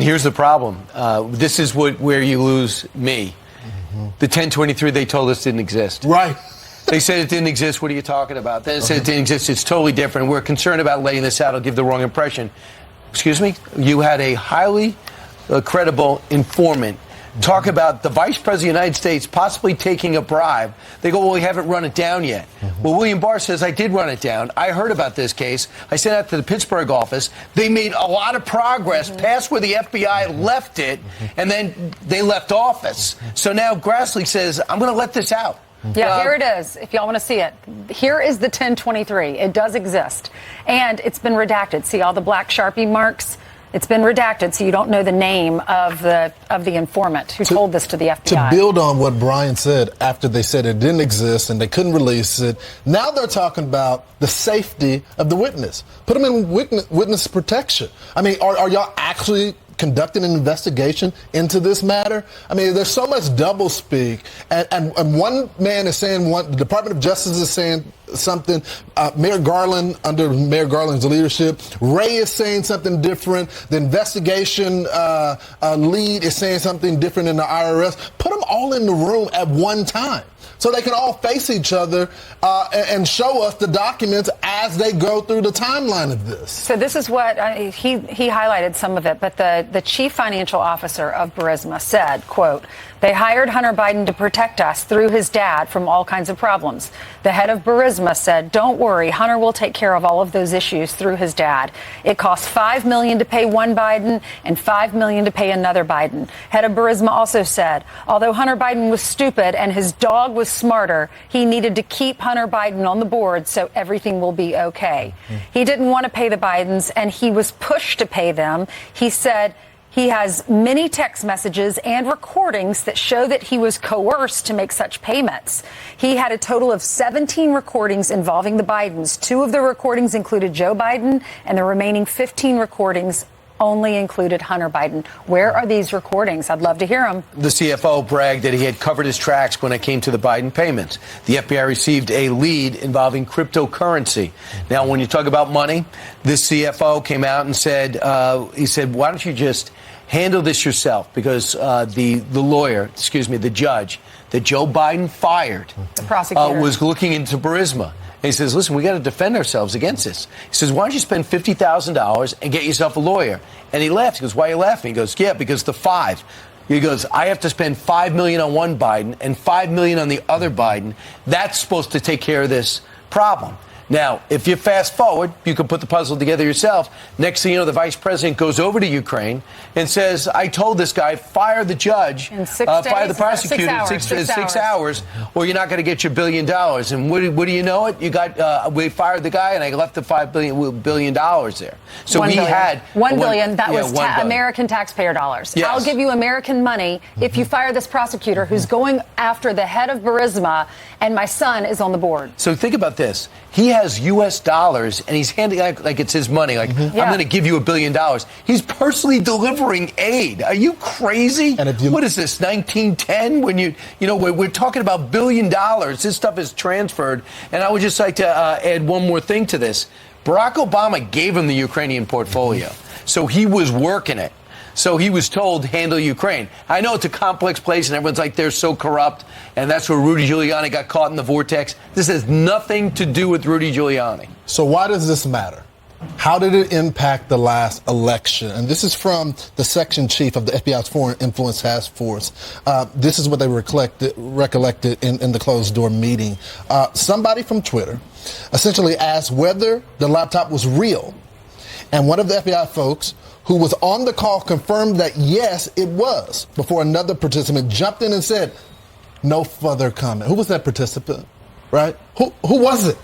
Here's the problem. This is where you lose me. The 1023 they told us didn't exist. Right. They said it didn't exist. What are you talking about? Then it said it didn't exist. It's totally different. We're concerned about letting this out. It'll give the wrong impression. Excuse me? You had a highly credible informant talk about the Vice President of the United States possibly taking a bribe. They go, well, we haven't run it down yet. Well, William Barr says, I did run it down. I heard about this case. I sent out to the Pittsburgh office. They made a lot of progress past where the FBI left it, and then they left office. So now Grassley says, I'm going to let this out. Yeah, here it is, if y'all want to see it. Here is the 1023. It does exist. And it's been redacted. See all the black Sharpie marks? It's been redacted, so you don't know the name of the informant who told this to the FBI. To build on what Brian said, after they said it didn't exist and they couldn't release it, now they're talking about the safety of the witness. Put them in witness protection. I mean, are y'all actually conducting an investigation into this matter? I mean, there's so much doublespeak, and one man is saying one, the Department of Justice is saying something, Mayor Garland, under Mayor Garland's leadership, Ray is saying something different, the investigation lead is saying something different in the IRS. Put them all in the room at one time so they can all face each other and show us the documents as they go through the timeline of this. So this is what he highlighted some of it, but the chief financial officer of Burisma said, quote, they hired Hunter Biden to protect us through his dad from all kinds of problems. The head of Burisma said, don't worry, Hunter will take care of all of those issues through his dad. It costs $5 million to pay one Biden and $5 million to pay another Biden. Head of Burisma also said, although Hunter Biden was stupid and his dog was smarter, he needed to keep Hunter Biden on the board so everything will be okay. He didn't want to pay the Bidens, and he was pushed to pay them. He said he has many text messages and recordings that show that he was coerced to make such payments. He had a total of 17 recordings involving the Bidens. 2 of the recordings included Joe Biden, and the remaining 15 recordings only included Hunter Biden. Where are these recordings? I'd love to hear them. The CFO bragged that he had covered his tracks when it came to the Biden payments. The FBI received a lead involving cryptocurrency. Now, when you talk about money, this CFO came out and said, he said, why don't you just handle this yourself? Because the judge that Joe Biden fired, the prosecutor, was looking into Burisma. And he says, listen, we got to defend ourselves against this. He says, why don't you spend $50,000 and get yourself a lawyer? And he laughs. He goes, why are you laughing? He goes, yeah, because the 5. He goes, I have to spend $5 million on one Biden and $5 million on the other Biden. That's supposed to take care of this problem. Now, if you fast forward, you can put the puzzle together yourself. Next thing you know, the vice president goes over to Ukraine and says, I told this guy, fire the judge, fire the prosecutor in 6 hours, or you're not going to get your $1 billion. And what do you know it? You got, we fired the guy and I left the $5 billion there. So we had $1 billion. That was American taxpayer dollars. Yes. I'll give you American money if you fire this prosecutor who's going after the head of Burisma, and my son is on the board. So think about this. He has U.S. dollars, and he's handing like it's his money. Like, I'm going to give you $1 billion. He's personally delivering aid. Are you crazy? What is this, 1910? When we're talking about $1 billion. This stuff is transferred. And I would just like to add one more thing to this. Barack Obama gave him the Ukrainian portfolio, so he was working it. So he was told, handle Ukraine. I know it's a complex place, and everyone's like, they're so corrupt, and that's where Rudy Giuliani got caught in the vortex. This has nothing to do with Rudy Giuliani. So why does this matter? How did it impact the last election? And this is from the section chief of the FBI's Foreign Influence Task Force. This is what they recollected in the closed-door meeting. Somebody from Twitter essentially asked whether the laptop was real. And one of the FBI folks who was on the call confirmed that, yes, it was, before another participant jumped in and said, no further comment. Who was that participant, right? Who was it?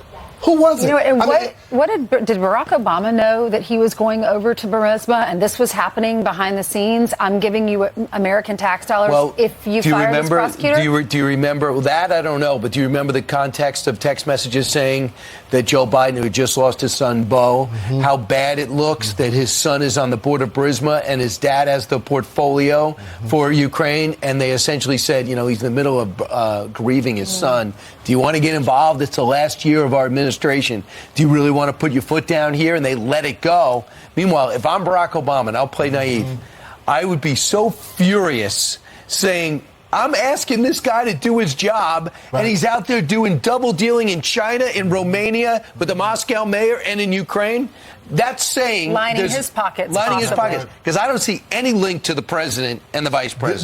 Who was it? Did Barack Obama know that he was going over to Burisma and this was happening behind the scenes? I'm giving you American tax dollars if you fire this prosecutor? Do you remember that? I don't know, but do you remember the context of text messages saying that Joe Biden, who had just lost his son, Beau, how bad it looks that his son is on the board of Burisma and his dad has the portfolio for Ukraine, and they essentially said, he's in the middle of grieving his son. Do you want to get involved? It's the last year of our administration. Do you really want to put your foot down here? And they let it go. Meanwhile, if I'm Barack Obama, and I'll play naive, I would be so furious saying, I'm asking this guy to do his job, and he's out there doing double dealing in China, in Romania, with the Moscow mayor, and in Ukraine. That's saying... Lining his pockets. Lining his pockets. Because I don't see any link to the president and the vice president.